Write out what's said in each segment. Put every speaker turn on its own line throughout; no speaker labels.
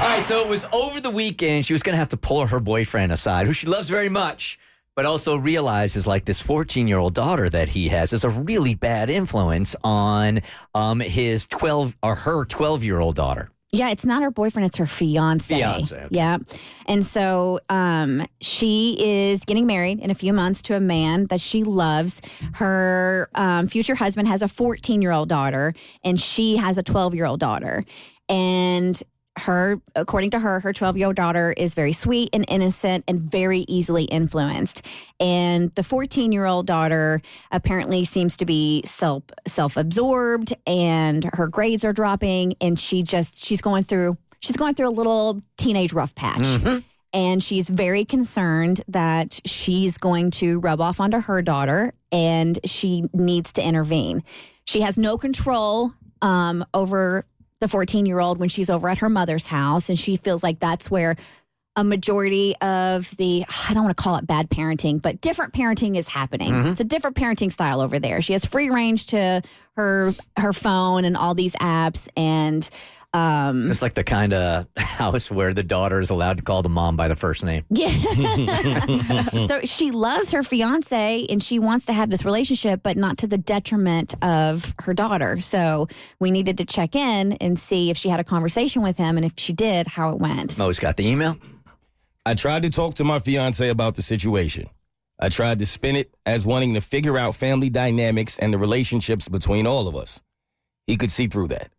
right, so it was over the weekend. She was going to have to pull her boyfriend aside, who she loves very much, but also realizes like this 14-year-old daughter that he has is a really bad influence on his 12 or her 12-year-old daughter.
Yeah, it's not her boyfriend, it's her fiancé.
Okay.
Yeah. And so she is getting married in a few months to a man that she loves. Her future husband has a 14-year-old daughter, and she has a 12-year-old daughter. And according to her 12-year-old daughter is very sweet and innocent and very easily influenced. And the 14-year-old daughter apparently seems to be self-absorbed, and her grades are dropping, and she's going through a little teenage rough patch. Mm-hmm. And she's very concerned that she's going to rub off onto her daughter, and she needs to intervene. She has no control over the 14-year-old when she's over at her mother's house, and she feels like that's where a majority of the, I don't want to call it bad parenting, but different parenting is happening. Mm-hmm. It's a different parenting style over there. She has free range to her phone and all these apps, and
it's just like the kind of house where the daughter is allowed to call the mom by the first name.
Yeah. So she loves her fiance and she wants to have this relationship, but not to the detriment of her daughter. So we needed to check in and see if she had a conversation with him, and if she did, how it went.
Mo's got the email.
I tried to talk to my fiance about the situation. I tried to spin it as wanting to figure out family dynamics and the relationships between all of us. He could see through that.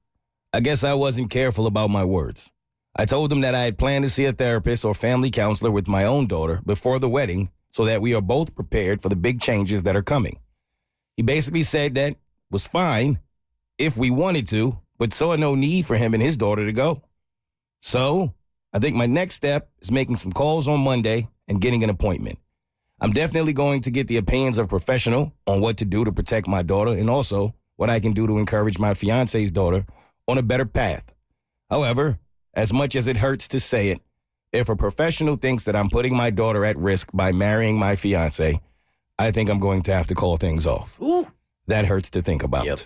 I guess I wasn't careful about my words. I told him that I had planned to see a therapist or family counselor with my own daughter before the wedding so that we are both prepared for the big changes that are coming. He basically said that was fine if we wanted to, but saw no need for him and his daughter to go. So I think my next step is making some calls on Monday and getting an appointment. I'm definitely going to get the opinions of a professional on what to do to protect my daughter, and also what I can do to encourage my fiance's daughter on a better path. However, as much as it hurts to say it, if a professional thinks that I'm putting my daughter at risk by marrying my fiance, I think I'm going to have to call things off.
Ooh.
That hurts to think about.
Yep.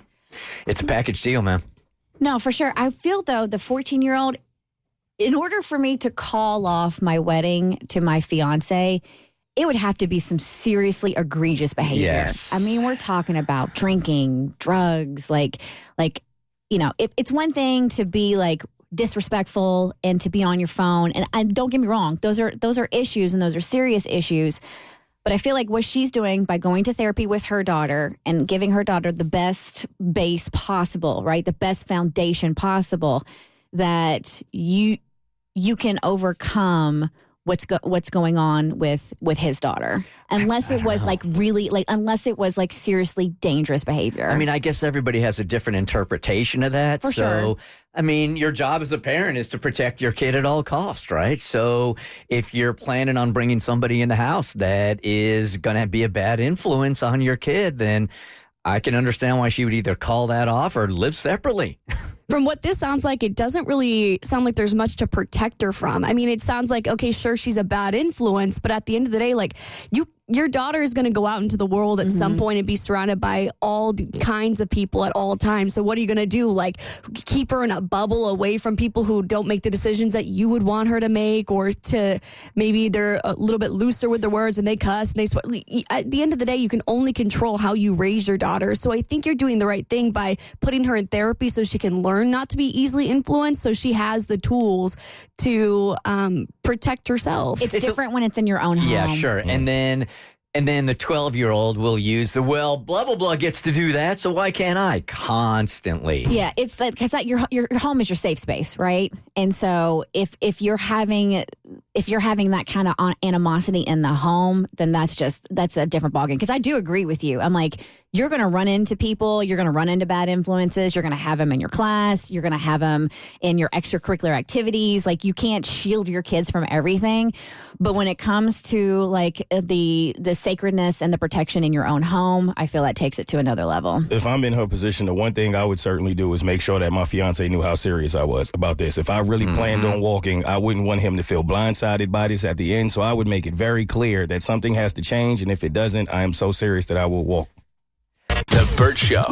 It's a package deal, man.
No, for sure. I feel, though, the 14-year-old, in order for me to call off my wedding to my fiance, it would have to be some seriously egregious behavior.
Yes.
I mean, we're talking about drinking, drugs, like you know, it's one thing to be like disrespectful and to be on your phone. And don't get me wrong, those are issues, and those are serious issues. But I feel like what she's doing by going to therapy with her daughter and giving her daughter the best base possible, right? The best foundation possible, that you can overcome what's going on with his daughter, unless it was unless it was like seriously dangerous behavior.
I mean, I guess everybody has a different interpretation of that.
For sure.
I mean, your job as a parent is to protect your kid at all costs, right? So if you're planning on bringing somebody in the house that is going to be a bad influence on your kid, then I can understand why she would either call that off or live separately.
From what this sounds like, it doesn't really sound like there's much to protect her from. I mean, it sounds like, okay, sure, she's a bad influence, but at the end of the day, like, your daughter is going to go out into the world at some point and be surrounded by all kinds of people at all times. So what are you going to do? Like, keep her in a bubble away from people who don't make the decisions that you would want her to make, or to maybe they're a little bit looser with their words and they cuss and they swear. At the end of the day, you can only control how you raise your daughter. So I think you're doing the right thing by putting her in therapy so she can learn not to be easily influenced, so she has the tools to protect herself.
It's different when it's in your own home.
Yeah, sure. And then the 12-year-old will use the, well, blah, blah, blah gets to do that, so why can't I? Constantly.
Yeah, it's like, because your home is your safe space, right? And so if you're having that kind of animosity in the home, then that's a different ballgame. Because I do agree with you. I'm like, you're going to run into people, you're going to run into bad influences, you're going to have them in your class, you're going to have them in your extracurricular activities. Like, you can't shield your kids from everything. But when it comes to like the sacredness and the protection in your own home, I feel that takes it to another level.
If I'm in her position, the one thing I would certainly do is make sure that my fiance knew how serious I was about this. If I really planned on walking, I wouldn't want him to feel blindsided by this at the end. So I would make it very clear that something has to change. And if it doesn't, I am so serious that I will walk.
The Bert Show.